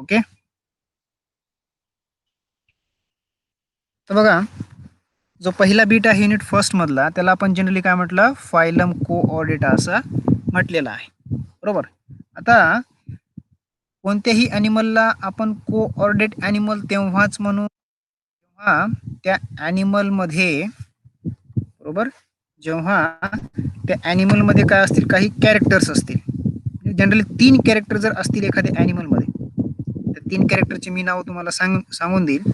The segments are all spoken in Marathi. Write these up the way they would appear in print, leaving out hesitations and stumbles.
ओके. तर बघा, जो पहिला बीट आहे युनिट फर्स्ट मधला त्याला आपण जनरली काय म्हटलं, फायलम कोऑर्डिनेटा असं म्हटलेलं आहे. बरोबर. आता कोणत्याही ॲनिमलला आपण कोऑर्डिनेट ॲनिमल तेव्हाच म्हणू जेव्हा त्या ॲनिमलमध्ये, बरोबर, जेव्हा त्या ॲनिमलमध्ये काय असतील, काही कॅरेक्टर्स असतील. जनरली 3 कॅरेक्टर जर असतील एखाद्या ॲनिमलमध्ये, तर 3 कॅरेक्टरचे मी नाव तुम्हाला सांगून देईल.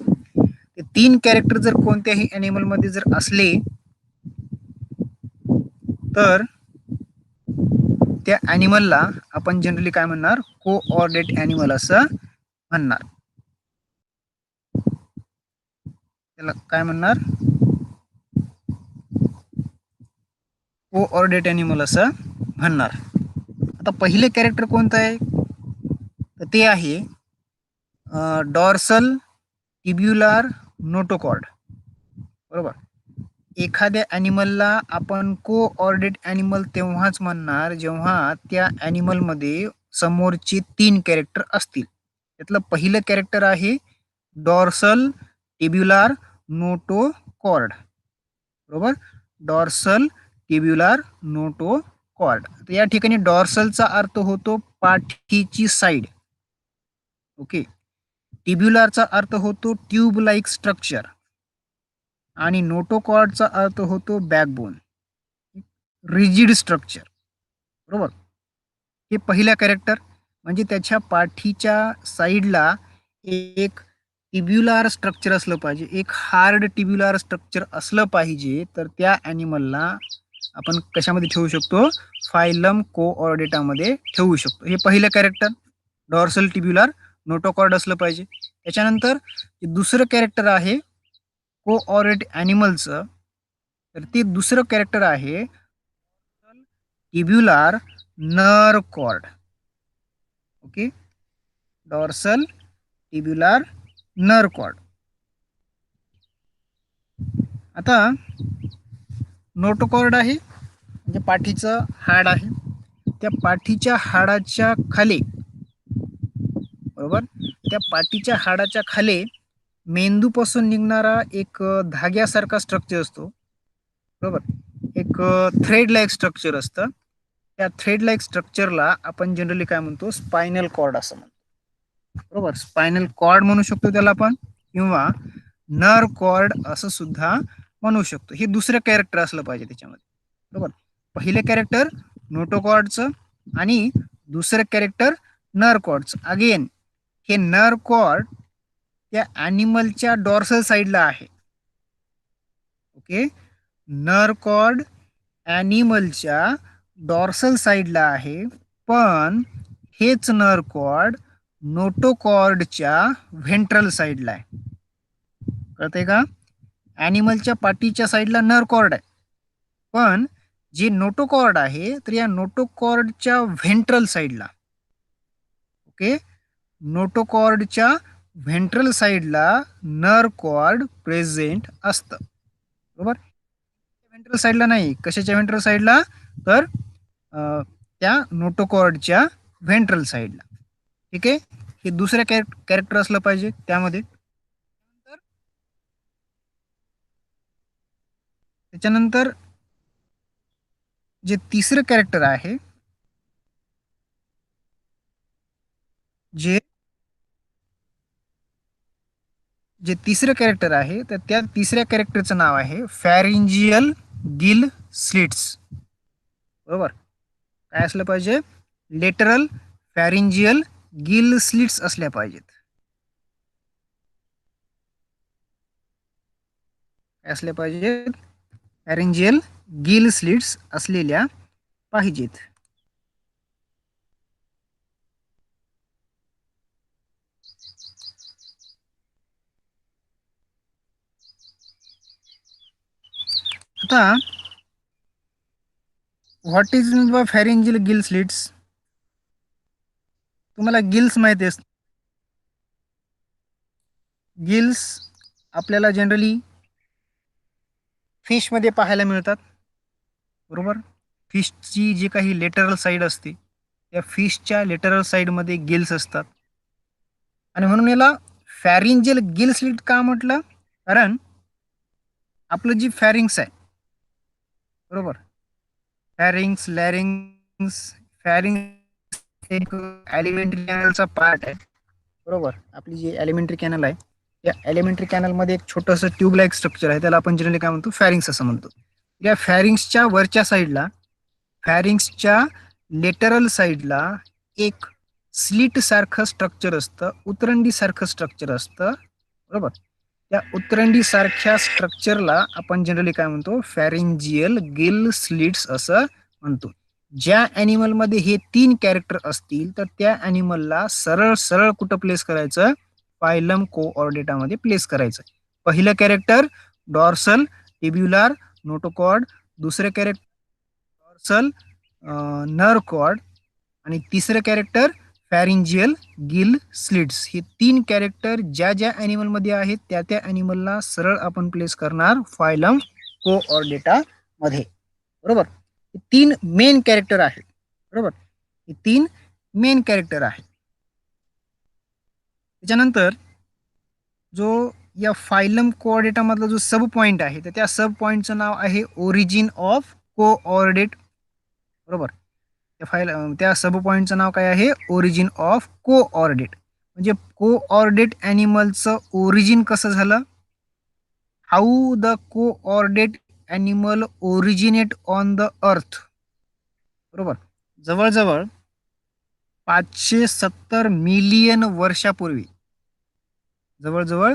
ते 3 कॅरेक्टर जर कोणत्याही ॲनिमलमध्ये जर असले तर त्या ॲनिमलला आपण जनरली काय म्हणणार, कोऑर्डिनेट ॲनिमल असं म्हणणार. त्याला काय म्हणणार, कोऑर्डिनेट ॲनिमल असं म्हणणार. आता पहिले कॅरेक्टर कोणतं आहे, तर ते आहे डॉर्सल टिब्युलर नोटोकॉर्ड. बरोबर. एखाद्या ॲनिमलला आपण कोऑर्डिनेट ॲनिमल तेव्हाच म्हणणार जेव्हा त्या ॲनिमलमध्ये समोरचे 3 कॅरेक्टर असतील. त्यातलं पहिलं कॅरेक्टर आहे डॉर्सल टिब्युलर नोटोकॉर्ड. बरोबर. Dorsal tubular notochord. तर या ठिकाणी डॉर्सलचा अर्थ होतो पाठीची साईड. ओके. टिब्युलरचा अर्थ होतो ट्यूब लाईक स्ट्रक्चर आणि नोटोकॉर्डचा अर्थ होतो बॅकबोन, रिजिड स्ट्रक्चर. बरोबर. हे पहिला कॅरेक्टर म्हणजे त्याच्या पाठीच्या साईडला एक टिब्युलर स्ट्रक्चर असलं पाहिजे, एक हार्ड टिब्युलर स्ट्रक्चर असलं पाहिजे. तर त्या ॲनिमलला आपण कशामध्ये ठेवू शकतो, फायलम कोऑर्डिनेटामध्ये ठेवू शकतो. हे पहिलं कॅरेक्टर डॉर्सल टिब्युलर नोटोकॉर्ड असलं पाहिजे. त्याच्यानंतर दुसरं कॅरेक्टर आहे कोऑर्डिनेट ॲनिमलचं, तर ते दुसरं कॅरेक्टर आहे टिब्युलर नर कॉर्ड. ओके. डॉर्सल टिब्युलर नर कॉर्ड. आता नोटोकॉर्ड आहे म्हणजे पाठीचं हाड आहे. त्या पाठीच्या हाडाच्या खाली, बरोबर, त्या पाठीच्या हाडाच्या खाली मेंदूपासून निघणारा एक धाग्यासारखा स्ट्रक्चर असतो. बरोबर. एक थ्रेड लाईक स्ट्रक्चर असतं. त्या थ्रेड लाईक स्ट्रक्चरला आपण जनरली काय म्हणतो, स्पायनल कॉर्ड असं म्हणतो. बरोबर. स्पायनल कॉर्ड म्हणू शकतो त्याला आपण, किंवा नर कॉर्ड असं सुद्धा म्हणू शकतो. हे दुसरं कॅरेक्टर असलं पाहिजे त्याच्यामध्ये. बरोबर. पहिले कॅरेक्टर नोटोकॉर्डचं आणि दुसरं कॅरेक्टर नर कॉर्डचं. अगेन हे नर कॉर्ड त्या ॲनिमलच्या डॉर्सल साईडला आहे. ओके. नर कॉर्ड ॲनिमलच्या डॉर्सल साईडला आहे, पण हेच नर कॉर्ड नोटोकॉर्डच्या व्हेंट्रल साईडला आहे. कळतंय का? ॲनिमलच्या पाठीच्या साईडला नर कॉर्ड आहे, पण जे नोटोकॉर्ड आहे तर या नोटोकॉर्डच्या व्हेंट्रल साईडला, ओके, नोटोकॉर्डच्या व्हेंट्रल साईडला नर कॉर्ड प्रेझेंट असतं. बरोबर. व्हेंट्रल साईडला नाही. कशाच्या व्हेंट्रल साईडला, तर त्या नोटोकॉर्डच्या व्हेंट्रल साईडला. ठीक आहे. हे दुसऱ्या कॅरेक्टर असलं पाहिजे त्यामध्ये. त्याच्यानंतर जे तिसरं कॅरेक्टर आहे, जे जे तिसरं कॅरेक्टर आहे, तर त्या तिसऱ्या कॅरेक्टरचं नाव आहे फॅरिंजियल गिल स्लिट्स. बरोबर. काय असलं पाहिजे, लेटरल फॅरिंजियल गिल स्लिट्स असल्या पाहिजेत. काय असल्या पाहिजेत, फॅरिंजियल गिल स्लिट्स असलेल्या पाहिजेत. आता what is by pharyngeal gill slits, तुम्हाला गिल्स माहिती असत. गिल्स आपल्याला जनरली फिशमध्ये पाहायला मिळतात. बरोबर. फिशची जी काही लेटरल साईड असते, त्या फिशच्या लेटरल साईडमध्ये गिल्स असतात. आणि म्हणून याला फॅरिंजियल गिल स्लिट का म्हटलं, कारण आपलं जी फॅरिंग्स आहे, बरोबर, फॅरिंग्स लॅरिंग्स, फॅरिंग एक एलिमेंटरी कॅनलचा पार्ट आहे, बरोबर. आपली जी एलिमेंटरी कॅनल आहे, या एलिमेंटरी कॅनल मध्ये एक छोटंसं ट्यूब लाईक स्ट्रक्चर आहे, त्याला आपण जनरली काय म्हणतो, फॅरिंग्स असं म्हणतो. या फॅरिंग्सच्या वरच्या साईडला, फॅरिंग्सच्या लेटरल साईडला एक स्लिट सारखं स्ट्रक्चर असतं, उतरंडी सारखं स्ट्रक्चर असतं, बरोबर. त्या उतरंडी सारख्या स्ट्रक्चरला आपण जनरली काय म्हणतो, फॅरिंजियल गिल स्लिट्स असं म्हणतो. ज्या ॲनिमलमध्ये हे 3 कॅरेक्टर असतील तर त्या ॲनिमलला सरळ सरळ कुठं प्लेस करायचं, फायलम कोऑर्डिनेटामध्ये प्लेस करायचं. पहिलं कॅरेक्टर डॉर्सल टिब्युलार नोटोकॉर्ड, दुसरं कॅरेक्टर डॉर्सल नर्व कॉर्ड आणि तिसरं कॅरेक्टर फॅरिंजियल गिल स्लिट्स. हे 3 कॅरेक्टर ज्या ज्या ॲनिमलमध्ये आहेत त्या त्या ॲनिमलला सरळ आपण प्लेस करणार फायलम कोऑर्डिनेटा मध्ये, बरोबर. हे 3 मेन कॅरेक्टर आहेत, बरोबर. हे 3 मेन कॅरेक्टर आहेत. त्याच्यानंतर जो या फायलम कोऑर्डिनेटा मधला जो सब पॉइंट आहे, तर त्या सब पॉइंटचं नाव आहे ओरिजिन ऑफ कोऑर्डिनेट, बरोबर. त्या सब पॉइंटचं नाव काय आहे, ओरिजिन ऑफ कोऑर्डिनेट. म्हणजे कोऑर्डिनेट ॲनिमलचं ओरिजिन कसं झालं, how the coordinate animal originate on the earth, बरोबर. जवळजवळ 570 मिलियन वर्षापूर्वी, जवळजवळ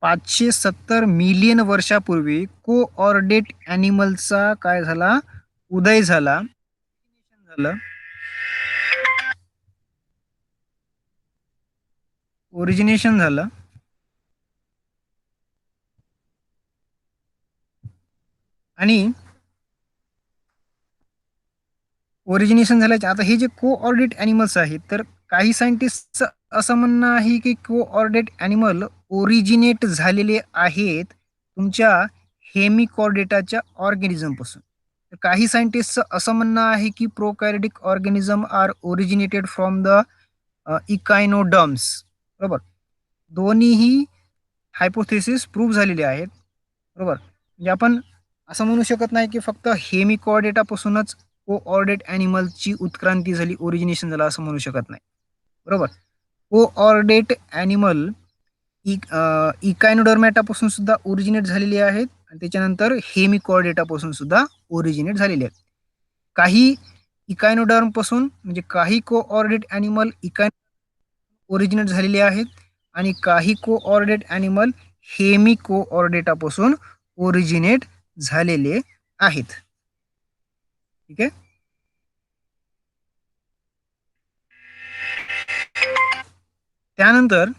570 मिलियन वर्षापूर्वी कोऑर्डिनेट ॲनिमलचा काय झाला, उदय झाला, झालं, ओरिजिनेशन झालं. आणि ओरिजिनेशन झाल्याचे आता हे जे कोऑर्डिनेट ॲनिमल्स आहेत, तर काही सायंटिस्टचं असं म्हणणं आहे की कोऑर्डिनेट ॲनिमल ओरिजिनेट झालेले आहेत तुमच्या हेमिकॉर्डेटाच्या ऑर्गॅनिझमपासून. तर काही सायंटिस्टचं असं म्हणणं आहे की prokaryotic organism are originated from the echinoderms, बरोबर. दोन्हीही हायपोथेसिस प्रूव्ह झालेले आहेत, बरोबर. म्हणजे आपण असं म्हणू शकत नाही की फक्त हेमिकॉर्डेटापासूनच कोऑर्डिनेट ॲनिमलची उत्क्रांती झाली, ओरिजिनेशन झालं असं म्हणू शकत नाही, बरोबर. कोऑर्डिनेट ॲनिमल इकायनोडर्मॅटापासून सुद्धा ओरिजिनेट झालेली आहेत आणि त्याच्यानंतर हेमिकॉर्डेटापासून सुद्धा ओरिजिनेट झालेले आहेत. काही इकायनोडर्म पासून म्हणजे काही कोऑर्डिनेट ॲनिमल ओरिजिनेट झालेले आहेत आणि काही कोऑर्डिनेट ॲनिमल हेमी कोऑर्डिनेटापासून ओरिजिनेट झालेले आहेत. ठीक आहे. त्यानंतर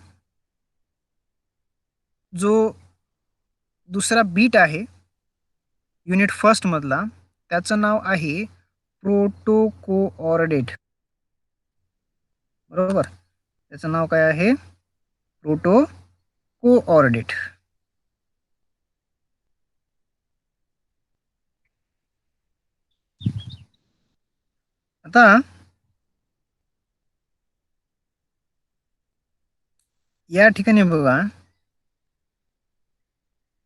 जो दुसरा बीट आहे युनिट फर्स्ट मधला, त्याचं नाव आहे प्रोटोकोऑर्डिनेट, बरोबर. त्याचं नाव काय आहे, प्रोटोकोऑर्डिनेट. आता या ठिकाणी बघा,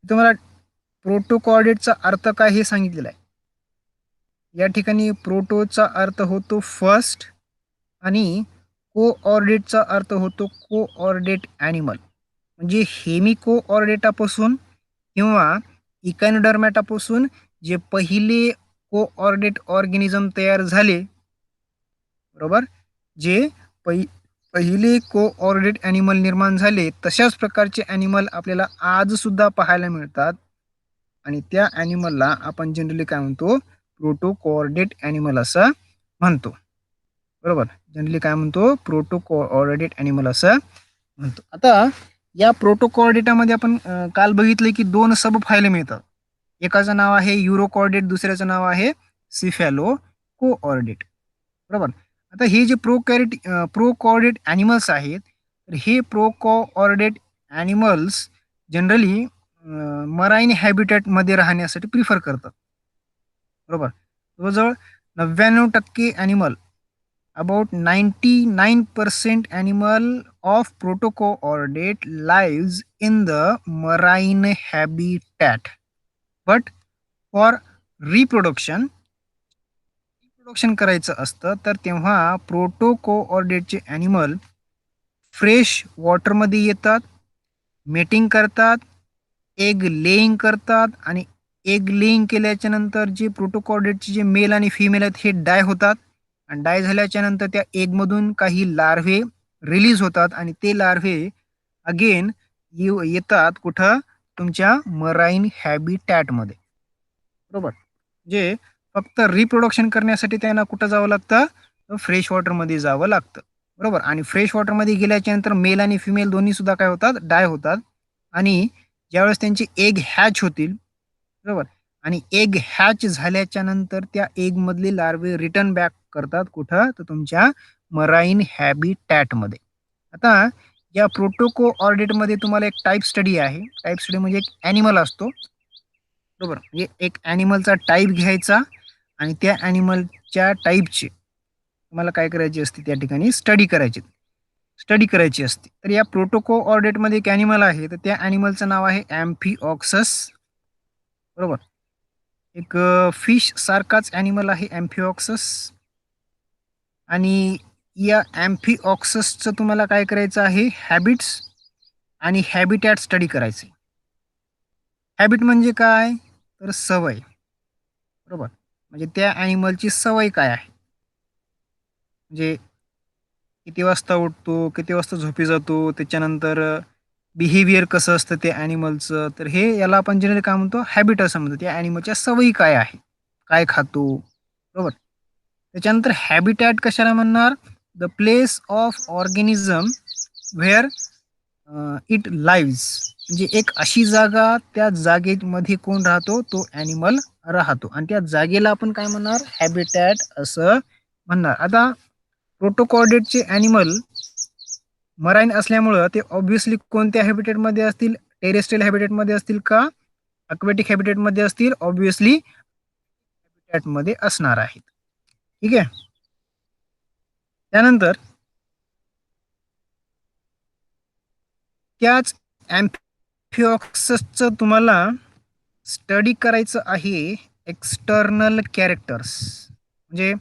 तुम्हाला प्रोटोकोऑर्डिनेटचा अर्थ काय हे सांगितलेलं आहे. या ठिकाणी प्रोटोचा अर्थ होतो फर्स्ट आणि कोऑर्डिनेटचा अर्थ होतो कोऑर्डिनेट ॲनिमल. म्हणजे हेमी कोऑर्डिनेटापासून किंवा इकायनोडर्मॅटापासून जे पहिले कोऑर्डिनेट ऑर्गॅनिझम तयार झाले, बरोबर, जे पहिले कोऑर्डिनेट ॲनिमल निर्माण झाले, तशाच प्रकारचे ॲनिमल आपल्याला आज सुद्धा पाहायला मिळतात आणि त्या ॲनिमलला आपण जनरली काय म्हणतो, प्रोटोकोऑर्डिनेट ॲनिमल असं म्हणतो, बरोबर. जनरली काय म्हणतो, प्रोटोकोऑर्डिनेट ॲनिमल असं म्हणतो. आता या प्रोटोकोऑर्डिनेटामध्ये आपण काल बघितले की 2 सब फाईल मिळतात. एकाचं नाव आहे युरोकोऑर्डिनेट, दुसऱ्याचं नाव आहे सिफॅलो कोऑर्डिनेट, बरोबर. आता हे जे प्रोकोऑर्डिनेट ॲनिमल्स आहेत, तर हे प्रोकोऑर्डिनेट ॲनिमल्स जनरली मराईन हॅबिटॅटमध्ये राहण्यासाठी प्रिफर करतात, बरोबर. जवळजवळ 99% animal, about 99% animal of protocoordinate lives in the marine habitat, but for reproduction करायचं असतं तर तेव्हा प्रोटोकोऑर्डिनेटचे ॲनिमल फ्रेश वॉटरमध्ये येतात, मेटिंग करतात, एग लेईंग करतात आणि एग लेईंग केल्याच्या नंतर जे प्रोटोकॉर्डेटचे जे मेल आणि फिमेल आहेत हे डाय होतात आणि डाय झाल्याच्या नंतर त्या एगमधून काही लार्व्हे रिलीज होतात आणि ते लार्व्हे अगेन येतात कुठं तुमच्या मराईन हॅबिटॅटमध्ये. बरोबर, जे फक्त रिप्रोडक्शन करण्यासाठी त्यांना कुठं जावं लागतं, फ्रेश वॉटरमध्ये जावं लागतं. बरोबर, आणि फ्रेश वॉटरमध्ये गेल्याच्या नंतर मेल आणि फिमेल दोन्ही सुद्धा काय होतात, डाय होतात आणि ज्यावेळेस त्यांचे एग हॅच होतील, बरोबर, आणि एग हॅच झाल्याच्या नंतर त्या एग मधले लार्वे रिटर्न बॅक करतात कुठं, तर तुमच्या मराईन हॅबिटॅटमध्ये. आता या प्रोटोको ऑर्डिटमध्ये तुम्हाला एक टाईप स्टडी आहे. टाईप स्टडी म्हणजे एक ॲनिमल असतो, बरोबर, म्हणजे एक ॲनिमलचा टाईप घ्यायचा आणि त्या ॲनिमलच्या टाईपची तुम्हाला काय करायची असते, त्या ठिकाणी स्टडी करायची असते. तर या प्रोटोको ऑर्डेटमध्ये एक ॲनिमल आहे, तर त्या ॲनिमलचं नाव आहे ॲम्फिऑक्सस. बरोबर, एक फिश सारखाच ॲनिमल आहे ॲम्फिऑक्सस. आणि या ॲम्फिऑक्ससचं तुम्हाला काय करायचं आहे, हॅबिट्स आणि हॅबिटॅट स्टडी करायचे. हॅबिट म्हणजे काय, तर सवय. बरोबर, म्हणजे त्या ॲनिमलची सवय काय आहे, म्हणजे किती वाजता उठतो, किती वाजता झोपी जातो, त्याच्यानंतर बिहेवियर कसं असतं त्या ॲनिमलचं, तर हे याला आपण जनरली काय म्हणतो, हॅबिट असं म्हणतो. त्या ॲनिमलच्या सवयी काय आहे, काय खातो, बरोबर. त्याच्यानंतर हॅबिटॅट कशाला म्हणणार, the place of organism where it lives, म्हणजे एक अशी जागा, त्या जागेमध्ये कोण राहतो, तो ॲनिमल राहतो आणि त्या जागेला आपण काय म्हणणार, हॅबिटॅट असं म्हणणार. आता प्रोटोकॉर्डेटचे ॲनिमल मराईन असल्यामुळं ते ऑब्व्हियसली कोणत्या हॅबिटेटमध्ये असतील, टेरेस्ट्रियल हॅबिटेटमध्ये असतील का अक्वेटिक हॅबिटेटमध्ये असतील, ऑब्व्हियसली हॅबिटॅटमध्ये असणार आहेत. ठीक आहे. त्यानंतर त्याच ॲम्फिऑक्ससचं तुम्हाला स्टडी करायचं आहे एक्सटर्नल कॅरेक्टर्स, म्हणजे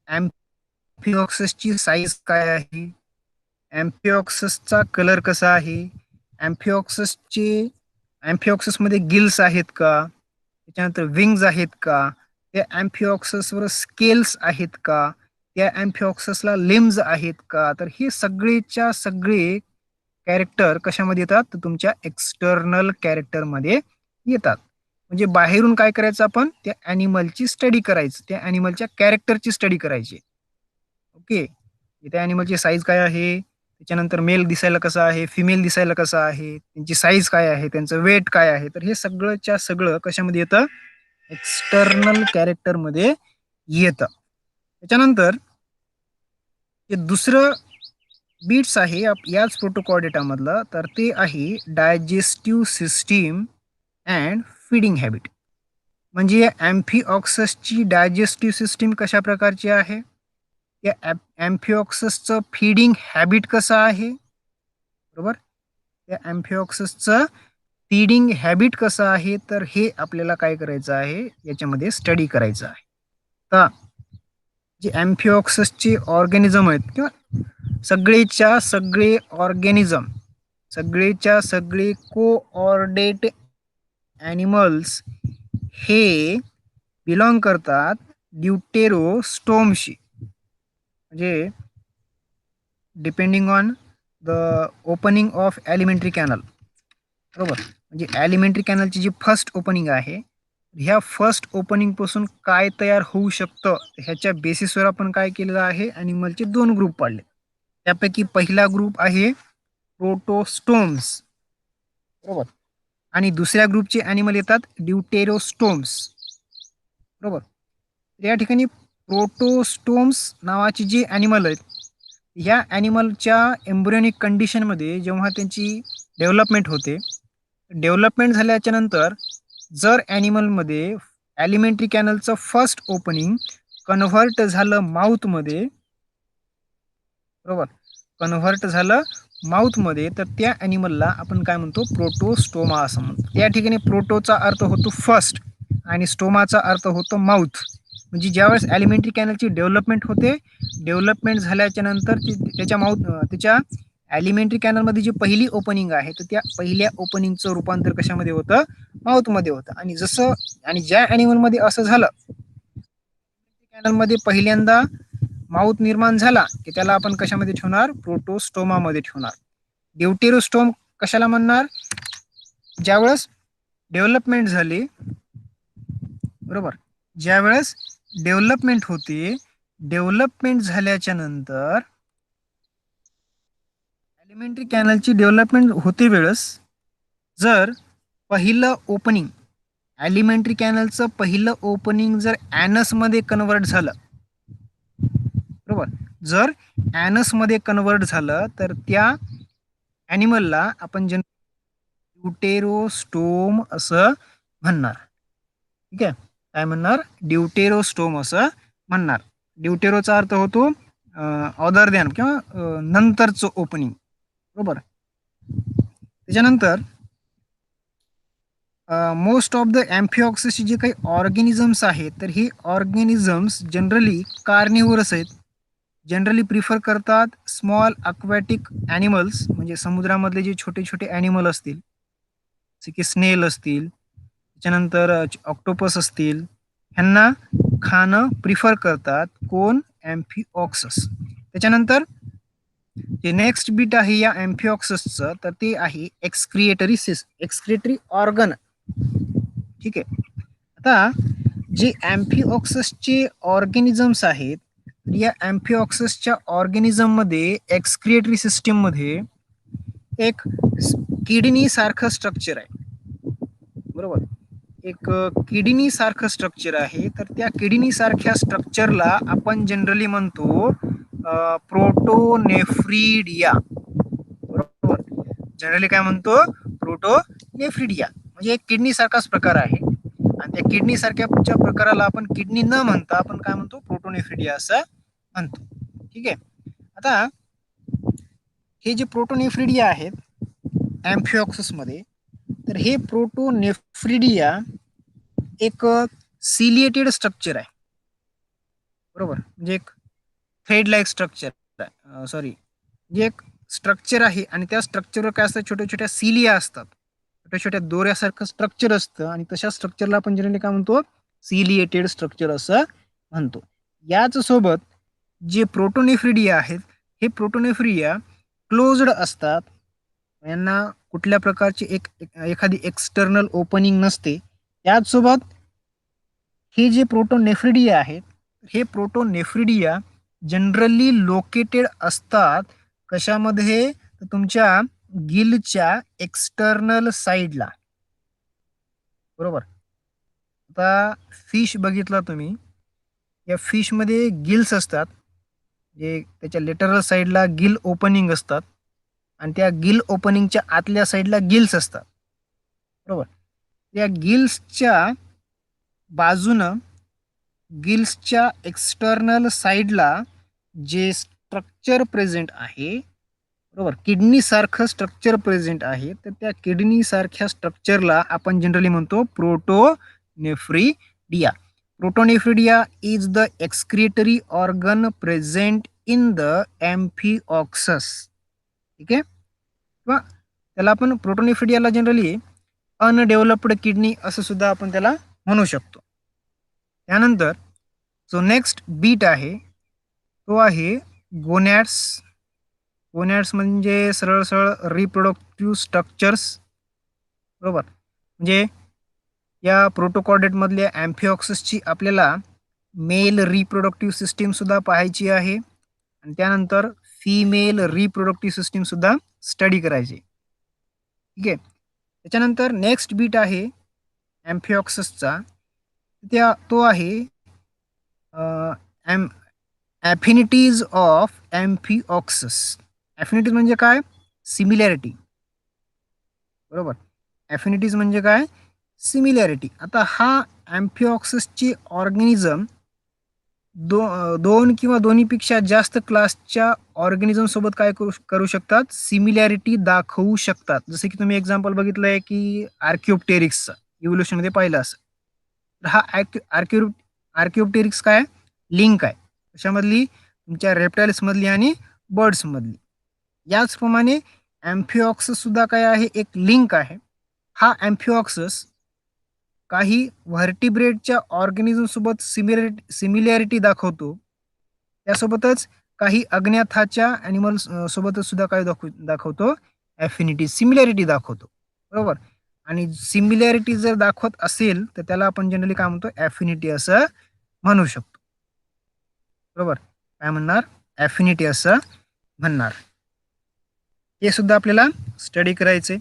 ॲम्फिऑक्ससची साईज काय आहे, ॲम्फिऑक्ससचा कलर कसा आहे, ॲम्फिऑक्ससमध्ये गिल्स आहेत का, त्याच्यानंतर विंग्ज आहेत का, त्या ॲम्फिऑक्ससवर स्केल्स आहेत का, त्या ॲम्फिऑक्ससला लिम्स आहेत का, तर हे सगळेच्या सगळे कॅरेक्टर कशामध्ये येतात, तर तुमच्या एक्सटर्नल कॅरेक्टरमध्ये येतात. म्हणजे बाहेरून काय करायचं, आपण त्या ॲनिमलची स्टडी करायचं, त्या ॲनिमलच्या कॅरेक्टरची स्टडी करायची. ओके, त्या ॲनिमलची साईज काय आहे, त्याच्यानंतर मेल दिसायला कसा आहे, फिमेल दिसायला कसा आहे, त्यांची साईज काय आहे, त्यांचं वेट काय आहे, तर हे सगळंच्या सगळं कशामध्ये येतं, एक्सटर्नल कॅरेक्टरमध्ये येतं. त्याच्यानंतर हे दुसरं बीट्स आहे याच प्रोटोकॉर्डेटामधलं, तर ते आहे digestive system and feeding habit. म्हणजे ॲम्फिऑक्ससची डायजेस्टिव्ह सिस्टीम कशा प्रकारची आहे, त्या ॲम्फिऑक्ससचं फीडिंग हॅबिट कसं आहे, बरोबर, त्या ॲम्फिऑक्ससचं फीडिंग हॅबिट कसं आहे, तर हे आपल्याला काय करायचं आहे, याच्यामध्ये स्टडी करायचं आहे. तर जे ॲम्फिऑक्ससचे ऑर्गॅनिझम आहेत किंवा सगळेच्या सगळे ऑर्गॅनिझम, सगळेच्या सगळे कोऑर्डेट ॲनिमल्स हे बिलॉंग करतात ड्यूटेरोस्टोमशी, म्हणजे depending on the opening of alimentary canal. बरोबर, म्हणजे ॲलिमेंटरी कॅनलची जी फर्स्ट ओपनिंग आहे, ह्या फर्स्ट ओपनिंग पासून काय तयार होऊ शकतं, ह्याच्या बेसिसवर आपण काय केलेलं आहे, ॲनिमलचे 2 ग्रुप पाडले. त्यापैकी पहिला ग्रुप आहे प्रोटोस्टोम्स, बरोबर, आणि दुसऱ्या ग्रुपचे ॲनिमल येतात ड्यूटेरोस्टोम्स. बरोबर, या ठिकाणी प्रोटोस्टोम्स नावाची जी ॲनिमल आहेत, ह्या ॲनिमलच्या एम्ब्रियोनिक कंडिशनमध्ये जेव्हा त्यांची डेव्हलपमेंट होते, डेव्हलपमेंट झाल्याच्या नंतर जर ॲनिमलमध्ये ॲलिमेंटरी कॅनलचं फर्स्ट ओपनिंग कन्व्हर्ट झालं माउथमध्ये, बरोबर, कन्व्हर्ट झालं माउथमध्ये, तर त्या ॲनिमलला आपण काय म्हणतो, प्रोटोस्टोमा असं म्हणतो. त्या ठिकाणी प्रोटोचा अर्थ होतो फर्स्ट आणि स्टोमाचा अर्थ होतो माउथ. म्हणजे ज्यावेळेस ॲलिमेंटरी कॅनलची डेव्हलपमेंट होते, डेव्हलपमेंट झाल्याच्या नंतर त्याच्या त्याच्या ॲलिमेंटरी कॅनलमध्ये जी पहिली ओपनिंग आहे, तर त्या पहिल्या ओपनिंगचं रूपांतर कशामध्ये होतं, माउथमध्ये होतं. आणि ज्या ॲनिमलमध्ये असं झालं, कॅनलमध्ये पहिल्यांदा माउथ निर्माण झाला की त्याला आपण कशामध्ये ठेवणार, प्रोटोस्टोमामध्ये ठेवणार. ड्यूटेरोस्टोम कशाला म्हणणार, ज्यावेळेस डेव्हलपमेंट झाली, बरोबर, ज्यावेळेस डेव्हलपमेंट होते, डेव्हलपमेंट झाल्याच्या नंतर एलिमेंटरी कॅनलची डेव्हलपमेंट होते वेळेस जर पहिलं ओपनिंग, एलिमेंटरी कॅनलचं पहिलं ओपनिंग जर ॲनसमध्ये कन्वर्ट झालं, बरोबर, जर ॲनसमध्ये कन्वर्ट झालं तर त्या ॲनिमलला आपण ड्यूटेरोस्टोम असं म्हणणार. ठीक आहे, काय म्हणणार, ड्यूटेरोस्टोम असं म्हणणार. ड्यूटेरोचा अर्थ होतो ऑदर दॅन किंवा नंतरचं ओपनिंग, बरोबर. त्याच्यानंतर मोस्ट ऑफ द ॲम्फिऑक्सिसचे जे काही ऑर्गॅनिझम्स आहेत, तर हे ऑर्गॅनिझम्स जनरली कार्निव्हरस आहेत. जनरली प्रिफर करतात स्मॉल अक्वॅटिक ॲनिमल्स, म्हणजे समुद्रामधले जे छोटे छोटे ॲनिमल असतील, जसे की स्नेल असतील, त्याच्यानंतर ऑक्टोपस असतील, ह्यांना खाणं प्रिफर करतात कोण, ॲम्फिऑक्सस. त्याच्यानंतर जे नेक्स्ट बीट आहे या ॲम्फिऑक्ससचं, तर ते आहे एक्सक्रिएटरी ऑर्गन. ठीक आहे, आता जे ॲम्फिऑक्ससचे ऑर्गॅनिझम्स आहेत, या ॲम्फिऑक्ससच्या ऑर्गॅनिझममध्ये एक्सक्रिएटरी सिस्टीममध्ये एक किडनी सारखं स्ट्रक्चर आहे, बरोबर. एक किडनी सारखं स्ट्रक्चर आहे, तर त्या किडनी सारख्या स्ट्रक्चरला आपण जनरली म्हणतो प्रोटोनेफ्रिडिया, बरोबर. जनरली काय म्हणतो, प्रोटोनेफ्रिडिया, म्हणजे एक किडनी सारखाच प्रकार आहे. आणि त्या किडनी सारख्या प्रकाराला आपण किडनी न म्हणता आपण काय म्हणतो, प्रोटोनेफ्रिडिया असं म्हणतो. ठीक आहे, आता हे जे प्रोटोनेफ्रिडिया आहेत ॲम्फिऑक्सस मध्ये, तर हे प्रोटोनेफ्रिडिया एक सिलिएटेड स्ट्रक्चर आहे, बरोबर. म्हणजे एक थ्रेड लाईक स्ट्रक्चर आहे, सॉरी, जे एक स्ट्रक्चर आहे आणि त्या स्ट्रक्चरवर काय असतं, छोट्या छोट्या सिलिया असतात, छोट्या छोट्या दोऱ्यासारखं स्ट्रक्चर असतं, आणि तशा स्ट्रक्चरला आपण जनरली काय म्हणतो, सिलिएटेड स्ट्रक्चर असं म्हणतो. याच सोबत जे प्रोटोनेफ्रिडिया आहेत, हे प्रोटोनेफ्रिडिया क्लोज्ड असतात, यांना कुठल्या प्रकारची एखादी एक्सटर्नल ओपनिंग नसते. त्याचसोबत हे जे प्रोटोनेफ्रिडिया आहेत, हे प्रोटोनेफ्रिडिया जनरली लोकेटेड असतात कशामध्ये, तुमच्या गिलच्या एक्सटर्नल साईडला, बरोबर. आता फिश बघितला तुम्ही, या फिशमध्ये गिल्स असतात, जे त्याच्या लेटरल साईडला गिल ओपनिंग असतात, आणि त्या गिल ओपनिंगच्या आतल्या साईडला गिल्स असतात, बरोबर. या गिल्सच्या बाजूनं, गिल्सच्या एक्सटर्नल साईडला जे स्ट्रक्चर प्रेझेंट आहे, बरोबर, किडनी सारखं स्ट्रक्चर प्रेझेंट आहे, तर त्या किडनी सारख्या स्ट्रक्चरला आपण जनरली म्हणतो protonephridia. Protonephridia is the excretory organ present in the amphioxus. ठीक आहे, किंवा त्याला आपण प्रोटोनेफ्रिडियाला जनरली अनडेव्हलप्ड किडनी असं सुद्धा आपण त्याला म्हणू शकतो. त्यानंतर जो नेक्स्ट बीट आहे तो आहे गोनॅड्स. गोनॅड्स म्हणजे सरळ सरळ रिप्रोडक्टिव्ह स्ट्रक्चर्स, बरोबर. म्हणजे या प्रोटोकॉर्डेटमधल्या ॲम्फिऑक्ससची आपल्याला मेल रिप्रोडक्टिव्ह सिस्टीम सुद्धा पाहायची आहे, आणि त्यानंतर फिमेल रिप्रोडक्टिव्ह सिस्टीम सुद्धा स्टडी करायची. ठीक आहे, त्याच्यानंतर नेक्स्ट बीट आहे ॲम्फिऑक्ससचा, तो आहे ॲफिनिटीज ऑफ ॲम्फिऑक्सस. ॲफिनिटीज म्हणजे काय, सिमिलॅरिटी, बरोबर. ॲफिनिटीज म्हणजे काय, सिमिलॅरिटी. आता हा ॲम्फिऑक्ससची ऑर्गॅनिझम दोन किंवा दोन्हीपेक्षा जास्त क्लासच्या ऑर्गॅनिझम सोबत काय करू शकतात, सिमिलॅरिटी दाखवू शकतात. जसं की तुम्ही एक्झाम्पल बघितलंय की आर्किओप्टेरिक्सचा इव्होल्युशन मध्ये पाहिलं असं. तर हा आर्किओप्टेरिक्स काय लिंक आहे कशामधली, तुमच्या रेप्टाइल्स मधली आणि बर्ड्स मधली. याचप्रमाणे अँफिऑक्सस सुद्धा काय आहे, एक लिंक आहे. हा अँफिऑक्सस काही व्हर्टिब्रेटच्या ऑर्गॅनिझम सोबत सिमिलॅरिटी दाखवतो. त्यासोबतच काही अज्ञाथाच्या अॅनिमल सोबतच सुद्धा काय दाखवतो, ॲफिनिटी सिमिलॅरिटी दाखवतो. बरोबर. आणि सिमिलॅरिटी जर दाखवत असेल तर त्याला आपण जनरली काय म्हणतो, ॲफिनिटी असं म्हणू शकतो. बरोबर. काय म्हणणार, ॲफिनिटी असं म्हणणार. हे सुद्धा आपल्याला स्टडी करायचे.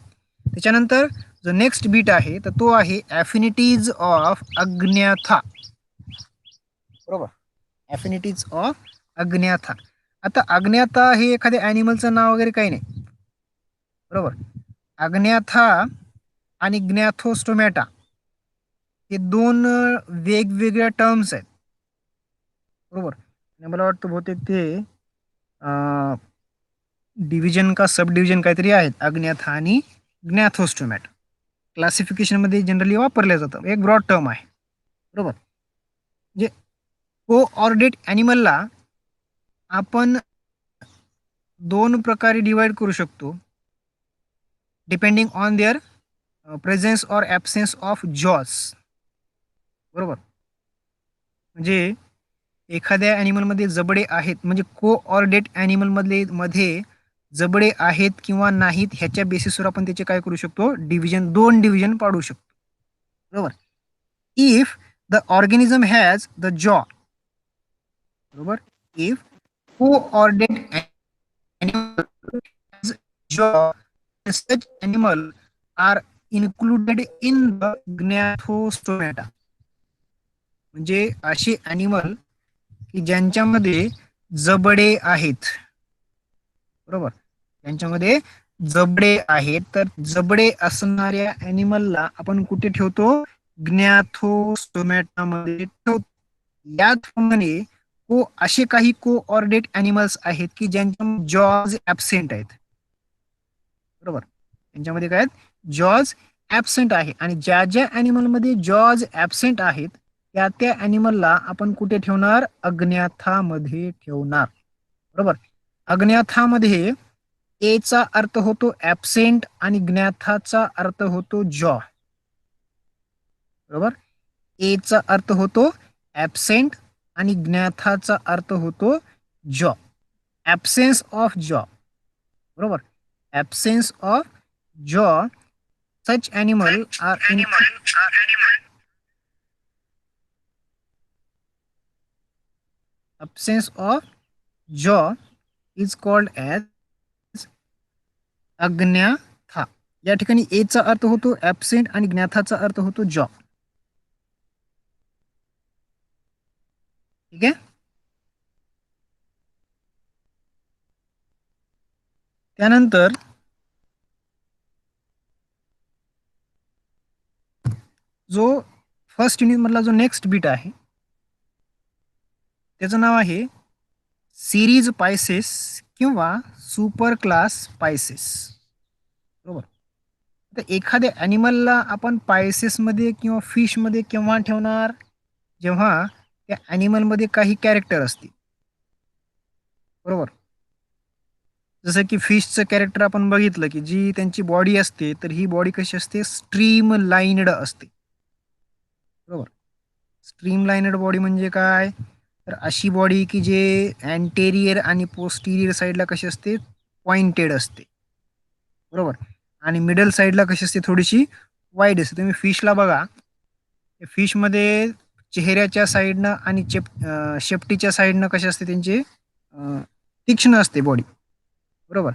त्याच्यानंतर जो नेक्स्ट बीट आहे तर तो आहे ॲफिनिटीज ऑफ अज्ञाथा. बरोबर. ॲफिनिटीज ऑफ अज्ञाथा. आता अज्ञाथा हे एखाद्या ॲनिमलचं नाव वगैरे काही नाही. बरोबर. अज्ञाथा आणि ज्ञाथोस्टोमॅटा हे दोन वेगवेगळ्या टर्म्स आहेत. बरोबर. आणि मला वाटतं बहुतेक ते डिव्हिजन का सब डिव्हिजन काहीतरी आहेत, अज्ञाथा आणि ज्ञाथोस्टोमॅटा. क्लासिफिकेशनमध्ये जनरली वापरल्या जातं, एक ब्रॉड टर्म आहे. बरोबर. म्हणजे कोऑर्डिनेट ॲनिमलला आपण दोन प्रकारे डिवाइड करू शकतो, depending on their presence or absence of jaws. बरोबर. म्हणजे एखाद्या ॲनिमलमध्ये जबडे आहेत, म्हणजे कोऑर्डिनेट ॲनिमलमध्ये जबडे आहेत किंवा नाहीत ह्याच्या बेसिसवर आपण त्याचे काय करू शकतो, दोन डिव्हिजन पाडू शकतो. बरोबर. If the organism has the जॉ. बरोबर. If coordinate animal has jaw, such animal are included in the gnatostomata. म्हणजे असे ॲनिमल की ज्यांच्यामध्ये जबडे आहेत. बरोबर. त्यांच्यामध्ये जबडे आहेत, तर जबडे असणाऱ्या ॲनिमलला आपण कुठे ठेवतो, ज्ञाथोस्टोमॅटामध्ये ठेवतो. याचप्रमाणे असे काही कोऑर्डिनेट ॲनिमल्स आहेत की ज्यांच्या जॉज ॲब्सेंट आहेत. बरोबर. त्यांच्यामध्ये काय जॉज ॲब्सेंट आहे. आणि ज्या ज्या ॲनिमलमध्ये जॉज ॲब्सेंट आहेत त्या ॲनिमलला आपण कुठे ठेवणार, अज्ञाथामध्ये ठेवणार. बरोबर. अज्ञाथामध्ये एचा अर्थ होतो ॲब्सेंट आणि ज्ञाथाचा अर्थ होतो जॉ. बरोबर. एचा अर्थ होतो ॲब्सेंट आणि ज्ञाथाचा अर्थ होतो जॉ. ॲब्सेन्स ऑफ जॉ. बरोबर. ॲब्सेन्स ऑफ जॉ. सच ॲनिमल आर ॲब्सेन्स ऑफ जॉ इज कॉल्ड ॲज अज्ञाथा. या ठिकाणी एचा अर्थ होतो ॲब्सेंट आणि ज्ञाथाचा अर्थ होतो जॉ. ठीक आहे. त्यानंतर जो फर्स्ट युनिट मधला जो नेक्स्ट बीट आहे त्याचं नाव आहे सिरीज पायसेस किंवा सुपर क्लास पायसेस. बरोबर. तर एखाद्या ॲनिमलला आपण पायसेसमध्ये किंवा फिशमध्ये केव्हा ठेवणार, जेव्हा त्या ॲनिमलमध्ये काही कॅरेक्टर असते. बरोबर. जसं की फिशचं कॅरेक्टर आपण बघितलं की जी त्यांची बॉडी असते तर ही बॉडी कशी असते, स्ट्रीम लाईनड असते. बरोबर. स्ट्रीम लाईनड बॉडी म्हणजे काय, तर अशी बॉडी की जे अँटेरियर आणि पोस्टिरियर साईडला कशी असते, पॉइंटेड असते. बरोबर. आणि मिडल साईडला कशी असते, थोडीशी वाईड असते. तुम्ही फिशला बघा, फिशमध्ये चेहऱ्याच्या साईडनं आणि शेपटीच्या साईडनं कशी असते त्यांची तीक्ष्ण असते बॉडी. बरोबर.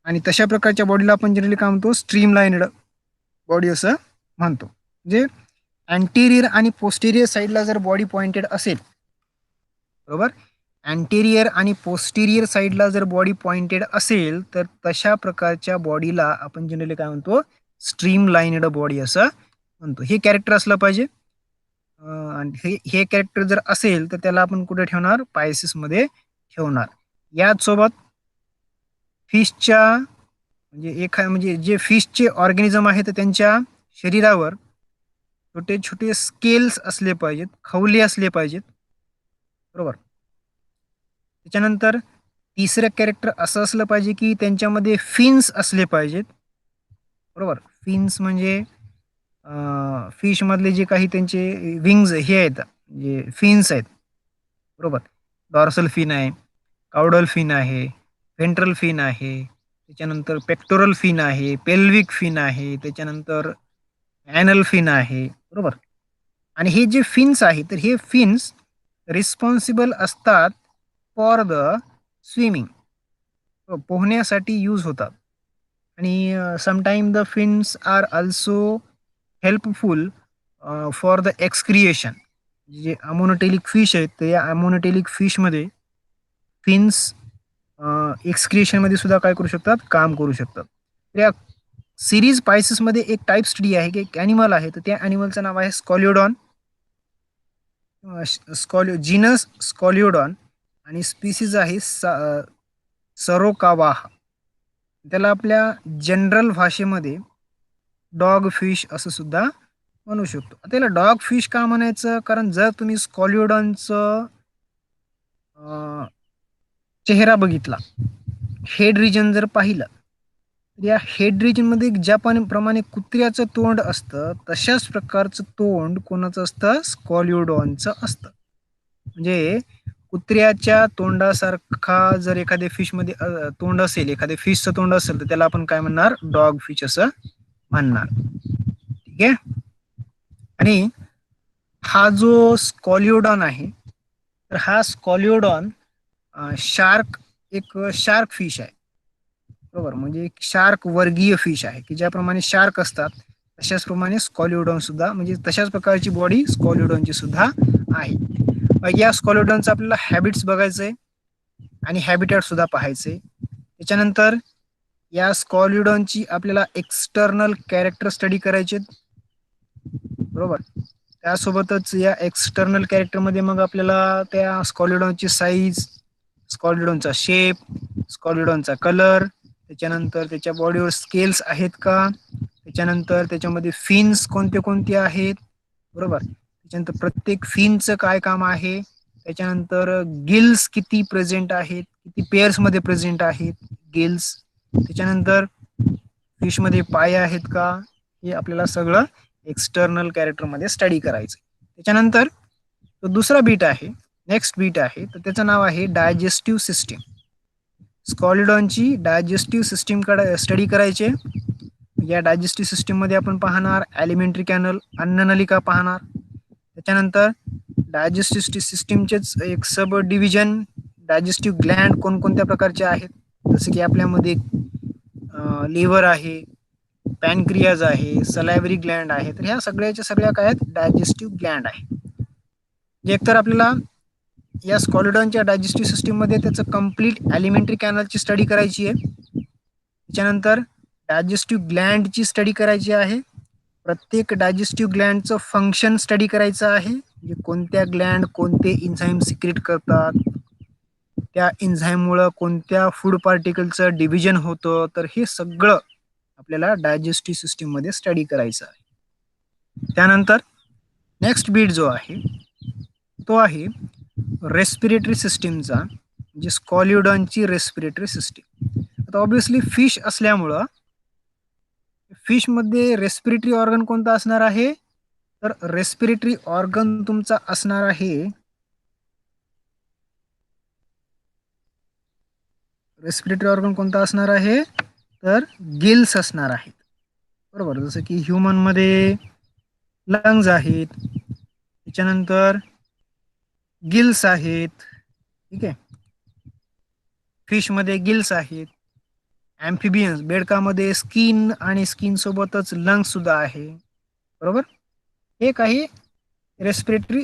आणि तशा प्रकारच्या बॉडीला आपण जनरली काय म्हणतो, स्ट्रीम लाईनड बॉडी असं म्हणतो. म्हणजे अँटेरियर आणि पोस्टेरियर साईडला जर बॉडी पॉइंटेड असेल, बरोबर, अँटेरियर आणि पोस्टेरियर साईडला जर बॉडी पॉइंटेड असेल तर तशा प्रकारच्या बॉडीला आपण जनरली काय म्हणतो, स्ट्रीम लाईनड बॉडी असं म्हणतो. हे कॅरेक्टर असलं पाहिजे. आणि हे कॅरेक्टर जर असेल तर त्याला आपण कुठे ठेवणार, पायसिस मध्ये ठेवणार. याच सोबत फिशच्या म्हणजे जे फिशचे ऑर्गॅनिझम आहे तर त्यांच्या शरीरावर छोटे छोटे स्केल्स असले पाहिजेत, खवले असले पाहिजेत. बरोबर. त्याच्यानंतर तिसरं कॅरेक्टर असं असलं पाहिजे की त्यांच्यामध्ये फिन्स असले पाहिजेत. बरोबर. फिन्स म्हणजे फिश मधले जे काही त्यांचे विंग्ज हे आहेत, जे फिन्स आहेत. बरोबर. डॉर्सल फिन आहे, काउडल फिन आहे, व्हेंट्रल फिन आहे, त्याच्यानंतर पेक्टोरल फिन आहे, पेल्विक फिन आहे, त्याच्यानंतर ॲनल फिन आहे. बरोबर. आणि हे जे फिन्स आहे तर हे फिन्स रिस्पॉन्सिबल असतात फॉर द स्विमिंग, पोहण्यासाठी यूज होतात. आणि sometime the fins are also helpful for the excretion. जे अमोनोटेलिक फिश आहेत तर या अमोनोटेलिक फिशमध्ये फिन्स एक्सक्रिएशनमध्ये सुद्धा काय करू शकतात, काम करू शकतात. या सिरीज पायसिसमध्ये एक टाईप स्टडी आहे की एक ॲनिमल आहे, तर त्या ॲनिमलचं नाव आहे स्कॉलिओडॉन. जीनस स्कॉलिओडॉन आणि स्पीसीज आहे सरोकावाहा. त्याला आपल्या जनरल भाषेमध्ये डॉग फिश असं सुद्धा म्हणू शकतो. त्याला डॉग फिश का म्हणायचं, कारण जर तुम्ही स्कॉलिओडॉनचं चेहरा बघितला, हेड रिजन जर पाहिलं, तर या हेड रिजनमध्ये ज्याप्रमाणे कुत्र्याचं तोंड असतं तशाच प्रकारचं तोंड कोणाचं असतं, स्कॉलिओडॉनचं असतं. म्हणजे कुत्र्याच्या तोंडासारखा जर एखाद्या फिशमध्ये तोंड असेल, एखाद्या फिशचं तोंड असेल, तर त्याला आपण काय म्हणणार, डॉग फिश असं म्हणणार. ठीक आहे. आणि हा जो स्कॉलिओडॉन आहे तर हा स्कॉलिओडॉन शार्क एक शार्क फिश आहे. बरोबर. म्हणजे एक शार्क वर्गीय फिश आहे की ज्याप्रमाणे शार्क असतात तशाच प्रमाणे स्कॉलिओडॉन सुद्धा, म्हणजे तशाच प्रकारची बॉडी स्कॉलिओडॉनची सुद्धा आहे. या स्कॉलिओडॉनचं आपल्याला हॅबिट्स बघायचंय आणि हॅबिटॅट सुद्धा पाहायचंय. त्याच्यानंतर या स्कॉलिओडॉनची आपल्याला एक्सटर्नल कॅरेक्टर स्टडी करायचे. बरोबर. त्यासोबतच या एक्सटर्नल कॅरेक्टरमध्ये मग आपल्याला त्या स्कॉलिओडॉनची साईज, स्कॉलिओडॉनचा शेप, स्कॉलिओडॉनचा कलर, त्याच्यानंतर त्याच्या बॉडीवर स्केल्स आहेत का, त्याच्यानंतर त्याच्यामध्ये फिन्स कोणते कोणते आहेत. बरोबर. त्याच्यानंतर प्रत्येक फिनचं काय काम आहे, त्याच्यानंतर गिल्स किती प्रेझेंट आहेत, किती पेअर्समध्ये प्रेझेंट आहेत गिल्स, त्याच्यानंतर फिशमध्ये पाय आहेत का, हे आपल्याला सगळं एक्सटर्नल कॅरेक्टरमध्ये स्टडी करायचं. त्याच्यानंतर तो दुसरा बीट आहे, नेक्स्ट बीट आहे, तर त्याचं नाव आहे डायजेस्टिव्ह सिस्टीम. स्कॉलिडॉनची डायजेस्टिव्ह सिस्टीम स्टडी करायचे. या डायजेस्टिव्ह सिस्टीम मध्ये आपण पाहणार ॲलिमेंटरी कॅनल, अन्ननलिका पाहणार. त्याच्यानंतर डायजेस्टिव्ह सिस्टीमचेच एक सब डिव्हिजन डायजेस्टिव्ह ग्लँड कोणकोणत्या प्रकारचे आहेत, जसं की आपल्यामध्ये लिव्हर आहे, पॅनक्रियाज आहे, सलायव्हरी ग्लँड आहे. तर ह्या सगळ्याच्या सगळ्या काय आहेत, डायजेस्टिव्ह ग्लँड आहे. एकतर आपल्याला या स्कॉलिडॉनच्या डायजेस्टिव्ह सिस्टीममध्ये त्याचं कम्प्लीट ॲलिमेंटरी कॅनलची स्टडी करायची आहे. त्याच्यानंतर डायजेस्टिव्ह ग्लँडची स्टडी करायची आहे. प्रत्येक डायजेस्टिव्ह ग्लँडचं फंक्शन स्टडी करायचं आहे, म्हणजे कोणत्या ग्लँड कोणते इन्झाईम सिक्रेट करतात, त्या इन्झाईममुळं कोणत्या फूड पार्टिकलचं डिव्हिजन होतं, तर हे सगळं आपल्याला डायजेस्टिव्ह सिस्टीममध्ये स्टडी करायचं आहे. त्यानंतर नेक्स्ट बीट जो आहे तो आहे रेस्पिरेटरी सिस्टीमचा, म्हणजे स्कॉलिओडॉनची रेस्पिरेटरी सिस्टीम. आता ऑब्विसली फिश असल्यामुळं फिशमध्ये रेस्पिरेटरी ऑर्गन कोणता असणार आहे, तर रेस्पिरेटरी ऑर्गन तुमचा असणार आहे, रेस्पिरेटरी ऑर्गन कोणता असणार आहे, तर गिल्स असणार आहेत. बरोबर. जसं की ह्युमनमध्ये लंग्स आहेत, त्याच्यानंतर गिल्स आहेत. ठीक आहे. फिशमध्ये गिल्स आहेत. ॲम्फिबियन्स बेडकामध्ये स्किन आणि स्किन सोबतच लंग्स सुद्धा आहे. बरोबर. हे काही रेस्पिरेटरी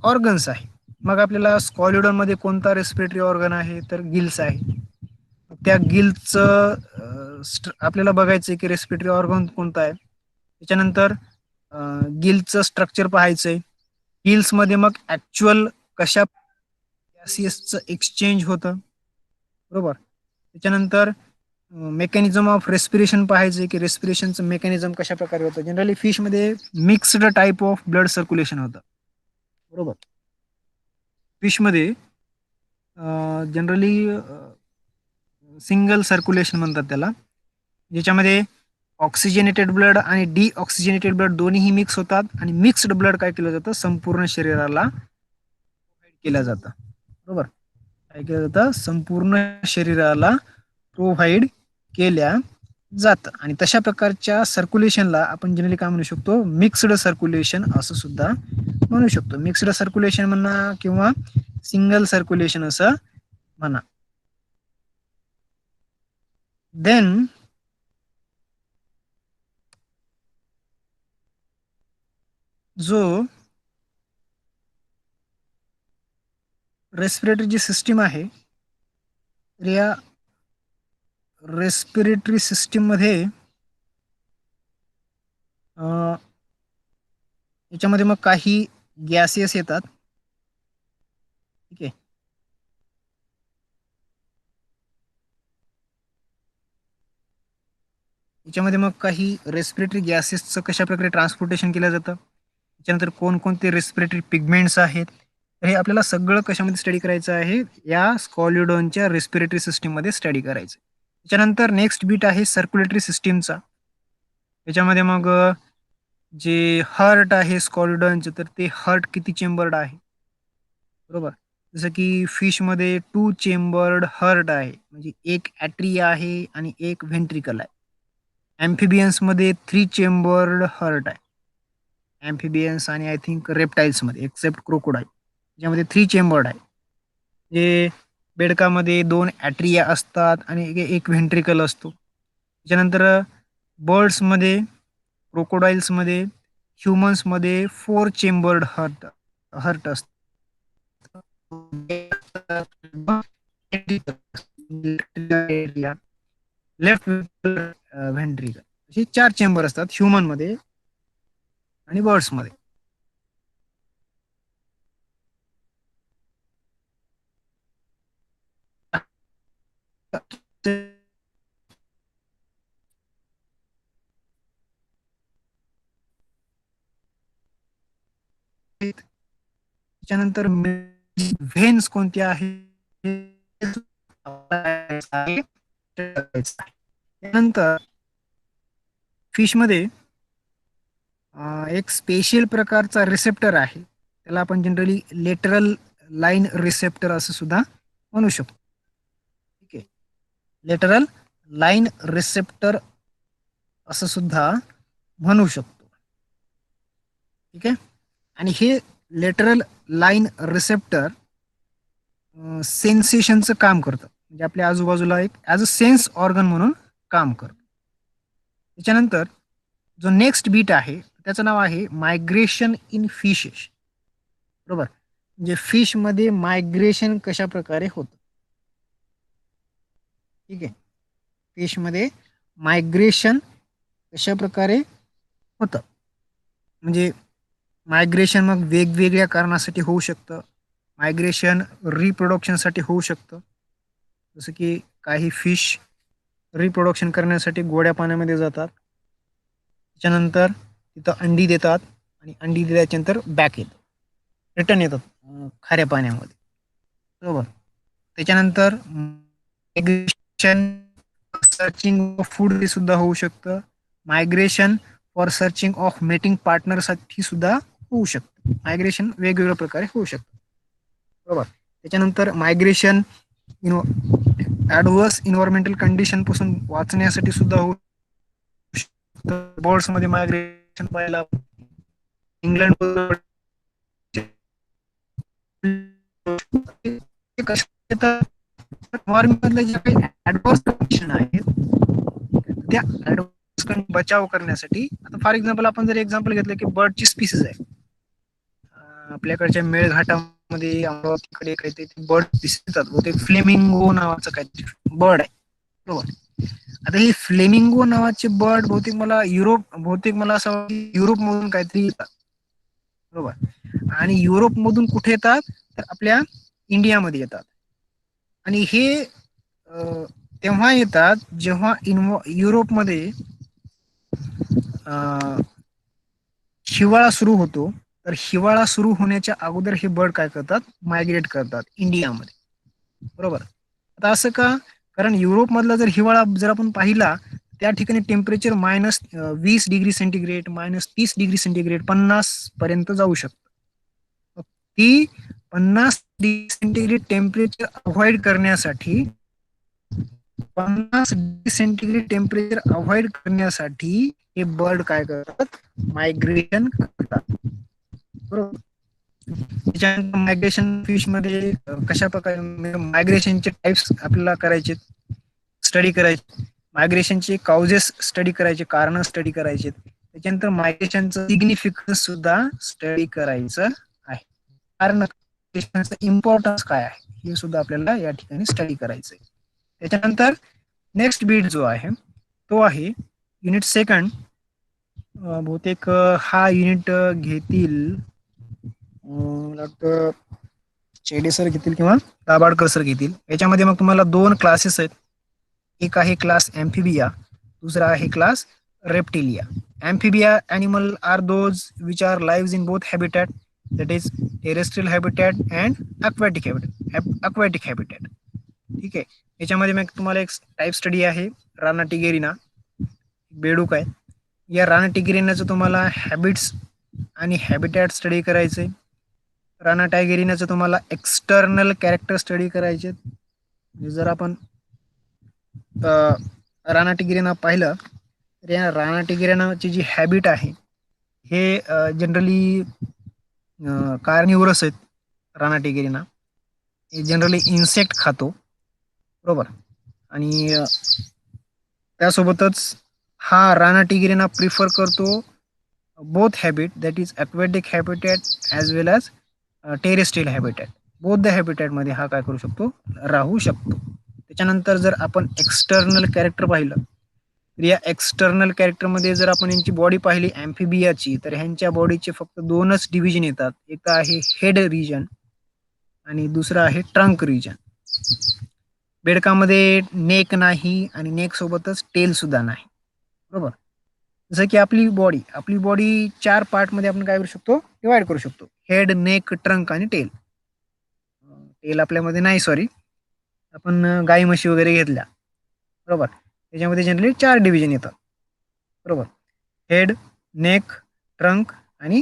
ऑर्गन्स आहे. मग आपल्याला स्कॉलिडॉनमध्ये कोणता रेस्पिरेटरी ऑर्गन आहे, तर गिल्स आहे. त्या गिल्सचं आपल्याला बघायचं की रेस्पिरेटरी ऑर्गन कोणता आहे. त्याच्यानंतर गिल्सचं स्ट्रक्चर पाहायचंय. हिल्स मध्ये मग ऍक्च्युअल कशा गॅसियसचं एक्सचेंज होतं, बरोबर. त्याच्यानंतर मेकॅनिझम ऑफ रेस्पिरेशन पाहायचे की रेस्पिरेशनचं मेकॅनिझम कशा प्रकारे होतं. जनरली फिशमध्ये mixed type of blood circulation होतं, बरोबर. फिशमध्ये जनरली सिंगल सर्क्युलेशन म्हणतात त्याला, ज्याच्यामध्ये ऑक्सिजनेटेड ब्लड आणि डिऑक्सिजनेटेड ब्लड दोन्हीही मिक्स होतात आणि मिक्स्ड ब्लड काय केलं जातं संपूर्ण शरीराला केलं जातं, बरोबर. काय केलं जातं संपूर्ण शरीराला प्रोव्हाइड केल्या जातं आणि तशा प्रकारच्या सर्क्युलेशनला आपण जनरली काय म्हणू शकतो मिक्स्ड सर्क्युलेशन असं सुद्धा म्हणू शकतो. मिक्स्ड सर्क्युलेशन म्हणा किंवा सिंगल सर्क्युलेशन असं म्हणा. देन जो रेस्पिरेटरी जी सिस्टीम आहे या रेस्पिरेटरी सिस्टीम मध्ये याच्यामध्ये मग काही गॅसेस येतात, ठीक आहे. याच्यामध्ये मग काही रेस्पिरेटरी गॅसेसचं कशा प्रकारे ट्रान्सपोर्टेशन केलं जातं, त्याच्यानंतर कोणकोणते रेस्पिरेटरी पिगमेंट्स आहेत, तर हे आपल्याला सगळं कशामध्ये स्टडी करायचं आहे या स्कॉल्युडॉनच्या रेस्पिरेटरी सिस्टीममध्ये स्टडी करायचं. त्याच्यानंतर नेक्स्ट बीट आहे सर्क्युलेटरी सिस्टीमचा. त्याच्यामध्ये मग जे हार्ट आहे स्कॉल्युडॉनचं तर ते हार्ट किती चेंबर्ड आहे, बरोबर. जसं की फिशमध्ये 2 चेंबर्ड हार्ट आहे, म्हणजे एक ॲट्रिया आहे आणि एक व्हेंट्रिकल आहे. ॲम्फिबियन्समध्ये 3 चेंबर्ड हार्ट आहे. ॲम्फिबियन्स आणि आय थिंक रेप्टाईल्समध्ये एक्सेप्ट क्रोकोडाईल ज्यामध्ये 3 चेंबर्ड आहे. जे बेडकामध्ये 2 ॲट्रिया असतात आणि एक व्हेंट्रिकल असतो. त्याच्यानंतर बर्ड्समध्ये, क्रोकोडाईल्समध्ये, ह्युमन्समध्ये 4 चेंबर्ड हार्ट हार्ट असतं. लेफ्ट व्हेंट्रिकल असे 4 चेंबर असतात ह्युमन मध्ये आणि बर्ड्स मध्ये. त्याच्यानंतर व्हेन्स कोणते आहेत त्यानंतर फिश मध्ये एक स्पेशल प्रकारचा रिसेप्टर आहे, त्याला आपण जनरली लेटरल लाईन रिसेप्टर असं सुद्धा म्हणू शकतो, ठीक आहे. लेटरल लाईन रिसेप्टर असं सुद्धा म्हणू शकतो, ठीक आहे. आणि हे लेटरल लाईन रिसेप्टर सेन्सेशनचं काम करतं, म्हणजे आपल्या आजूबाजूला एक ॲज अ सेन्स ऑर्गन म्हणून काम करतं. त्याच्यानंतर जो नेक्स्ट बीट आहे त्याचं नाव आहे मायग्रेशन इन फिशेस, बरोबर. म्हणजे फिशमध्ये मायग्रेशन कशा प्रकारे होतं, ठीक आहे. फिशमध्ये मायग्रेशन कशा प्रकारे होतं म्हणजे मायग्रेशन मग वेगवेगळ्या कारणासाठी होऊ शकतं. मायग्रेशन रिप्रोडक्शनसाठी होऊ शकतं, जसं की काही फिश रिप्रोडक्शन करण्यासाठी गोड्या पाण्यामध्ये जातात, त्याच्यानंतर तिथं अंडी देतात आणि अंडी दिल्याच्यानंतर बॅक येतात, रिटर्न येतात खाऱ्या पाण्यामध्ये, बरोबर. त्याच्यानंतर मायग्रेशन सर्चिंग फूड सुद्धा होऊ शकतं. Migration for searching of mating पार्टनरसाठी सुद्धा होऊ शकतं. मायग्रेशन वेगवेगळ्या प्रकारे होऊ शकतं, बरोबर. त्याच्यानंतर मायग्रेशन ॲडव्हर्स इन्व्हायरमेंटल कंडिशन पासून वाचण्यासाठी सुद्धा होऊ शकतं. बर्ड्स मध्ये मायग्रेशन पाहायला इंग्लंड मधल्या ज्या काही ऍडव्हर्स कंडिशन आहेत त्या ऍडव्हर्स बचाव करण्यासाठी, आता फॉर एक्झाम्पल आपण जर एक्झाम्पल घेतलं की बर्डची स्पीसीज आहे, आपल्याकडच्या मेळघाटामध्ये अमरावतीकडे काहीतरी बर्ड दिसतात, ते फ्लेमिंगो नावाचं काहीतरी बर्ड आहे, बरोबर. आता हे फ्लेमिंगो नावाचे बर्ड बहुतेक मला असं युरोप मधून काहीतरी येतात, बरोबर. आणि युरोपमधून कुठे येतात तर आपल्या इंडियामध्ये येतात. आणि हे तेव्हा येतात जेव्हा युरोपमध्ये हिवाळा सुरू होतो. तर हिवाळा सुरू होण्याच्या अगोदर हे बर्ड काय करतात, मायग्रेट करतात इंडियामध्ये. बरोबर. आता असं का, कारण युरोपमधला जर हिवाळा जर आपण पाहिला, त्या ठिकाणी temperature -20 degree centigrade, -30 degree centigrade, 50 पर्यंत जाऊ शकतं. ती 50 डिग्री सेंटीग्रेड टेम्परेचर अवॉइड करण्यासाठी 50 डिग्री सेंटीग्रेड टेम्परेचर अवॉइड करण्यासाठी हे बर्ड काय करतात, मायग्रेशन करतात. बरोबर. त्याच्यानंतर मायग्रेशन फिश मध्ये कशा प्रकारे मायग्रेशनचे टाइप्स आपल्याला करायचे, स्टडी करायचे, मायग्रेशनचे काउजेस स्टडी करायचे, कारण स्टडी करायचे, त्याच्यानंतर मायग्रेशनचं सिग्निफिकन्स सुद्धा स्टडी करायचं आहे. कारण इम्पॉर्टन्स काय आहे हे सुद्धा आपल्याला या ठिकाणी स्टडी करायचं आहे. त्याच्यानंतर नेक्स्ट बीट जो आहे तो आहे युनिट सेकंड. बहुतेक हा युनिट घेतील मला वाटतं चेडे सर घेतील किंवा दाभाडकर सर घेतील. याच्यामध्ये मग तुम्हाला 2 क्लासेस आहेत. एक आहे क्लास एम्फिबिया, दूसरा आहे class reptilia. Amphibia animal are those which are lives in both habitat, that is terrestrial habitat and aquatic habitat. ठीक आहे. याच्यामध्ये मग तुम्हाला एक टाइप स्टडी आहे रानाटिगेरिना, बेडूक आहे. या रानाटिगेरिनाचं तुम्हाला हॅबिट्स आणि हॅबिटॅट स्टडी करायचे. रानाटायगेरिनाचं तुम्हाला एक्सटर्नल कॅरेक्टर स्टडी करायचे. जर आपण रानाटिगिरिना पाहिलं तर या रानाटिगिरिनाची जी हॅबिट आहे हे जनरली कार्निवरस आहेत. रानाटिगिरिना जनरली इन्सेक्ट खातो. बरोबर. आणि त्यासोबतच हा रानाटिगिरिना प्रिफर करतो both habit, that is aquatic habitat as well as terrestrial habitat. Both the हॅबिटॅटमध्ये हा काय करू शकतो, राहू शकतो. त्याच्यानंतर जर आपण एक्सटर्नल कॅरेक्टर पाहिलं तर या एक्सटर्नल कॅरेक्टरमध्ये जर आपण यांची बॉडी पाहिली ॲम्फिबियाची, तर ह्यांच्या बॉडीचे फक्त 2च डिव्हिजन येतात. एक आहे हेड रिजन आणि दुसरं आहे ट्रंक रिजन. बेडकामध्ये नेक नाही आणि नेक सोबतच टेल सुद्धा नाही. बरोबर. जसं की आपली बॉडी 4 पार्टमध्ये आपण काय करू शकतो, डिवाइड करू शकतो. हेड, नेक, ट्रंक आणि टेल. टेल आपल्यामध्ये नाही, सॉरी. आपण गाई म्हशी वगैरे घेतल्या, बरोबर, त्याच्यामध्ये जनरली 4 डिव्हिजन येतात. बरोबर. हेड, नेक, ट्रंक आणि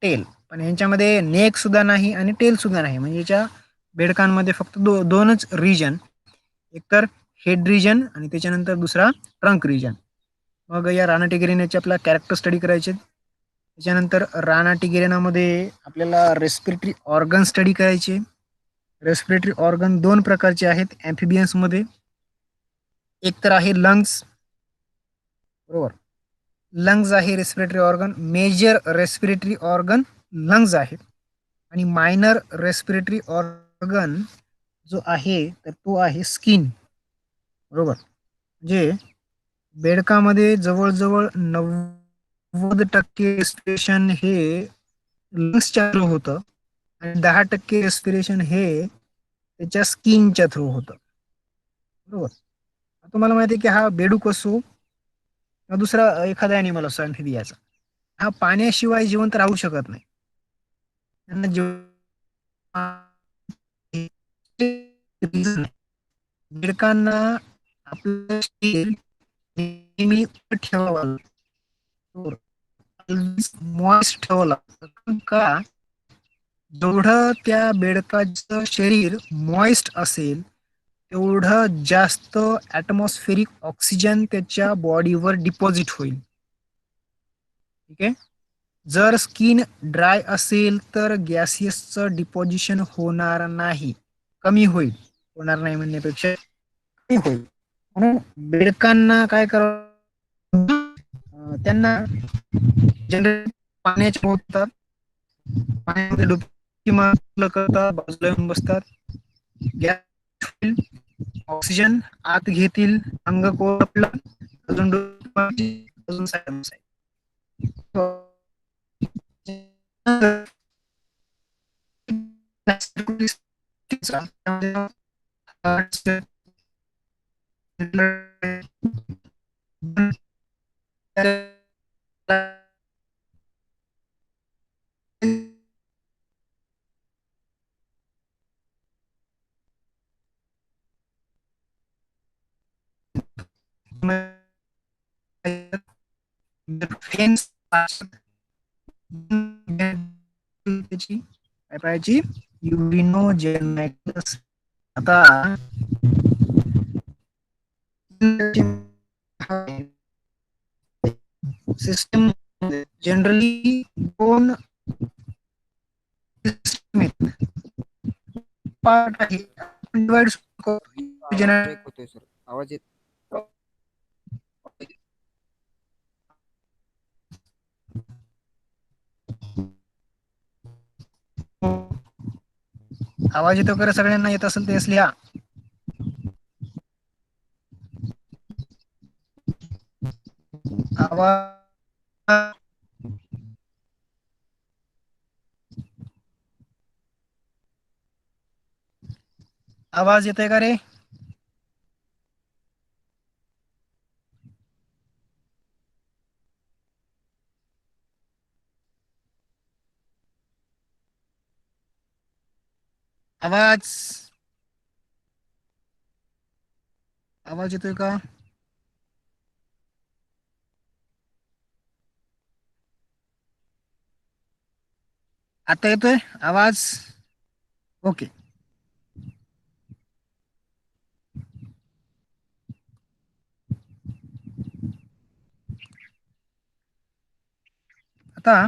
टेल. पण ह्यांच्यामध्ये नेक सुद्धा नाही आणि टेल सुद्धा नाही. म्हणजे याच्या बेडकांमध्ये फक्त 2च रिजन, एकतर हेड रिजन आणि त्याच्यानंतर दुसरा ट्रंक रिजन. मग या रानाटिगिरिनाचे आपला कॅरेक्टर स्टडी करायचे. त्याच्यानंतर रानाटिगिरिनामध्ये आपल्याला रेस्पिरेटरी ऑर्गन स्टडी करायचे. रेस्पिरेटरी ऑर्गन 2 प्रकारचे आहेत ॲम्फिबियन्समध्ये. एक तर आहे लंग्स. बरोबर. लंग्स आहे respiratory organ. Major respiratory organ lungs आहेत आणि मायनर रेस्पिरेटरी ऑर्गन जो आहे तर तो आहे स्किन. बरोबर. म्हणजे बेडकामध्ये जवळजवळ 90% रेस्पिरेशन हे लंग्सच्या थ्रू होतं आणि 10% रेस्पिरेशन हे त्याच्या स्किनच्या थ्रू होतं. बरोबर. तुम्हाला माहिती आहे की हा बेडूक असो किंवा दुसरा एखादा ॲनिमल असो ॲम्फिबियाचा, हा पाण्याशिवाय जिवंत राहू शकत नाही. त्यांना बेडकांना आपलं शरीर नेहमी ठेवावं मॉइस्ट ठेवावं लागतं. का, जेवढं त्या बेडकाचं शरीर मॉइस्ट असेल तेवढं जास्त ॲटमॉस्फेरिक ऑक्सिजन त्याच्या बॉडीवर डिपॉझिट होईल. ठीक आहे. जर स्किन ड्राय असेल तर गॅसियसचं डिपॉझिशन होणार नाही, कमी होईल. होणार नाही म्हणण्यापेक्षा कमी होईल. म्हणून बेडकांना काय करावं, त्यांना जनरली पाण्याचे होतात, पाण्यामध्ये डुबकी मारलं करतात, बाजूला येऊन बसतात, गॅस ऑक्सिजन आत घेतील, अंग कोरपलं, अजून अजून काय पाहिजे, युरिनोजेनायटस. आता सिस्टम जनरली दोन पार्ट आहे, डिवाइड आवाज ब्रेक होतोय सर, आवाज येत. आवाज येतो का सगळ्यांना? येत असेल तेच लिहा. आवाज आवाज येतोय का रे? आवाज आवाज येतोय का? आता येतोय आवाज? ओके. आता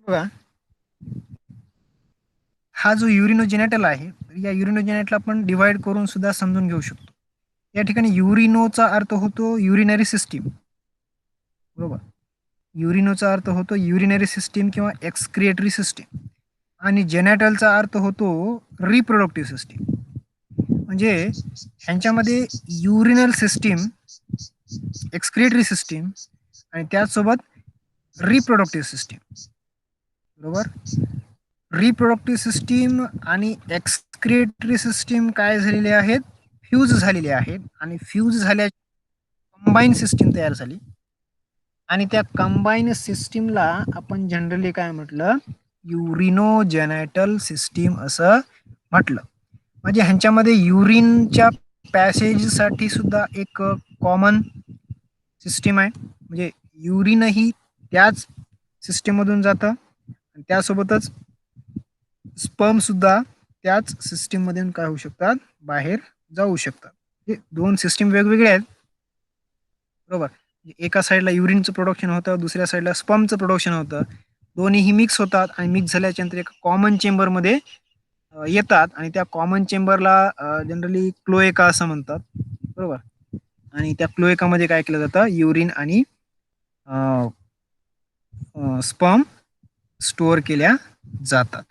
बघा, हा जो युरिनोजेनेटल आहे, या युरिनोजेनेटला आपण डिवाइड करून सुद्धा समजून घेऊ शकतो. या ठिकाणी युरिनोचा अर्थ होतो युरिनरी सिस्टीम, बरोबर. युरिनोचा अर्थ होतो युरिनरी सिस्टीम किंवा एक्सक्रिएटरी सिस्टीम, आणि जेनेटलचा अर्थ होतो रिप्रोडक्टिव्ह सिस्टीम. म्हणजे ह्यांच्यामध्ये युरिनल सिस्टीम, एक्सक्रिएटरी सिस्टीम आणि त्याचसोबत रिप्रोडक्टिव्ह सिस्टीम, बरोबर. रिप्रोडक्टिव्ह सिस्टीम आणि एक्सक्रिएटरी सिस्टीम काय झालेले आहेत, फ्यूज झालेले आहेत, आणि फ्यूज झाल्या कंबाईन सिस्टीम तयार झाली, आणि त्या कंबाईन सिस्टीमला आपण जनरली काय म्हटलं, युरिनोजेनेटल सिस्टीम असं म्हटलं. म्हणजे ह्यांच्यामध्ये युरिनच्या पॅसेजसाठी सुद्धा एक कॉमन सिस्टीम आहे, म्हणजे युरिनही त्याच सिस्टीममधून जातं, आणि त्यासोबतच स्पर्म सुद्धा त्याच सिस्टीम मधून काय होऊ शकतात, बाहेर जाऊ शकतात. हे दोन सिस्टीम वेगवेगळे आहेत, बरोबर. एका साईडला युरिनचं प्रोडक्शन होतं, दुसऱ्या साईडला स्पर्मचं प्रोडक्शन होतं. दोन्हीही मिक्स होतात, आणि मिक्स झाल्याच्या नंतर एका कॉमन चेंबरमध्ये येतात, आणि त्या कॉमन चेंबरला जनरली क्लोएका असं म्हणतात, बरोबर. आणि त्या क्लोएकामध्ये काय केलं जातं, युरिन आणि स्पर्म स्टोअर केल्या जातात.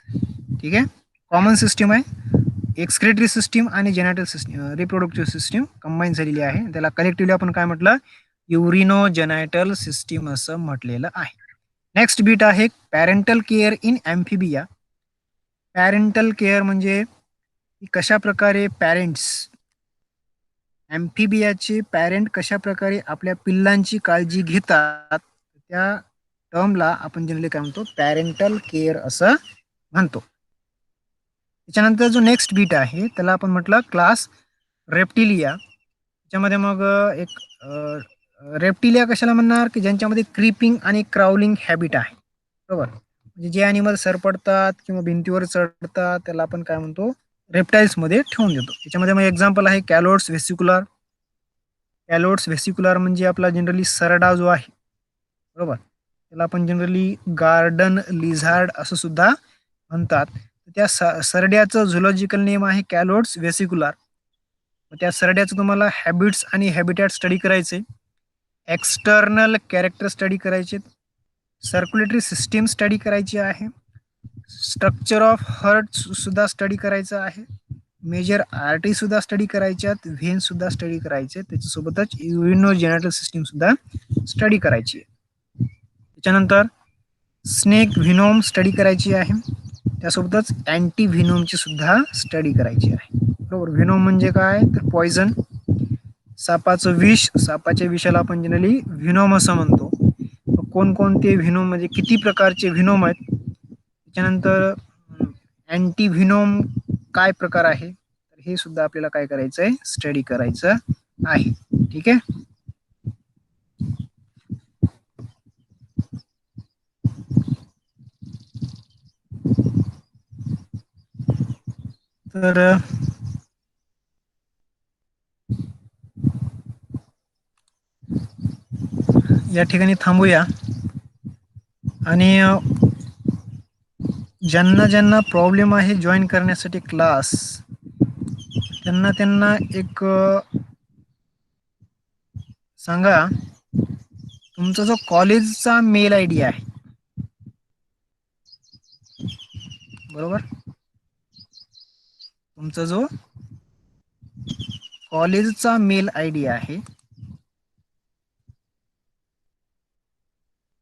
ठीक आहे, कॉमन सिस्टीम आहे. एक्सक्रेटरी सिस्टीम आणि genital system, reproductive system combine झालेली आहे. त्याला कलेक्टिव्हली आपण काय म्हटलं, युरिनोजेनेटल सिस्टीम असं म्हटलेलं आहे. नेक्स्ट बीट आहे parental care in amphibia. Parental care म्हणजे कशा प्रकारे पॅरेंट्स, ॲम्फिबियाचे पॅरेंट कशा प्रकारे आपल्या पिल्लांची काळजी घेतात, त्या टर्मला आपण जनरली काय म्हणतो, पॅरेंटल केअर असं म्हणतो. त्याच्यानंतर जो नेक्स्ट बीट आहे त्याला आपण म्हटलं क्लास रेप्टिलिया. त्याच्यामध्ये मग एक रेप्टिलिया कशाला म्हणणार, की ज्यांच्यामध्ये क्रीपिंग आणि क्राउलिंग हॅबिट आहे, बरोबर. म्हणजे जे ॲनिमल सरपडतात किंवा भिंतीवर चढतात त्याला आपण काय म्हणतो, रेप्टाईल्समध्ये ठेवून देतो. त्याच्यामध्ये मग एक्झाम्पल आहे कॅलोट्स व्हेसिक्युलर. कॅलोट्स व्हेसिक्युलर म्हणजे आपला जनरली सरडा जो आहे, बरोबर, त्याला आपण जनरली गार्डन लिझार्ड असं सुद्धा म्हणतात. त्या सरड्याचं झुलॉजिकल नेम आहे कॅलोट्स व्हेसिक्युलर. त्या सरड्याचं तुम्हाला हॅबिट्स आणि हॅबिटॅट स्टडी करायचे, एक्सटर्नल कॅरेक्टर स्टडी करायचे, सर्क्युलेटरी सिस्टीम स्टडी करायची आहे, स्ट्रक्चर ऑफ हर्ट सुद्धा स्टडी करायचं आहे, मेजर आरटी सुद्धा स्टडी करायच्यात, व्हेन सुद्धा स्टडी करायचे, त्याच्यासोबतच युरिनो जेनेटल सिस्टीम सुद्धा स्टडी करायची आहे. त्याच्यानंतर स्नेक व्हिनोम स्टडी करायची आहे, त्यासोबतच अँटी व्हिनोमची सुद्धा स्टडी करायची आहे. बरोबर. व्हिनोम म्हणजे काय तर पॉयझन, सापाचं विष. सापाच्या विषाला आपण जनरली व्हिनोम असं म्हणतो. कोणकोणते व्हिनोम म्हणजे किती प्रकारचे व्हिनोम आहेत, त्याच्यानंतर अँटी व्हिनोम काय प्रकार आहे, तर हे सुद्धा आपल्याला काय करायचं आहे, स्टडी करायचं आहे. ठीक आहे. तर या ठिकाणी थांबूया आणि ज्यांना ज्यांना प्रॉब्लेम आहे जॉईन करण्यासाठी क्लास, त्यांना एक सांगा, तुमचा जो कॉलेजचा मेल आय डी आहे, बरोबर, तुमचा जो कॉलेजचा मेल आय डी आहे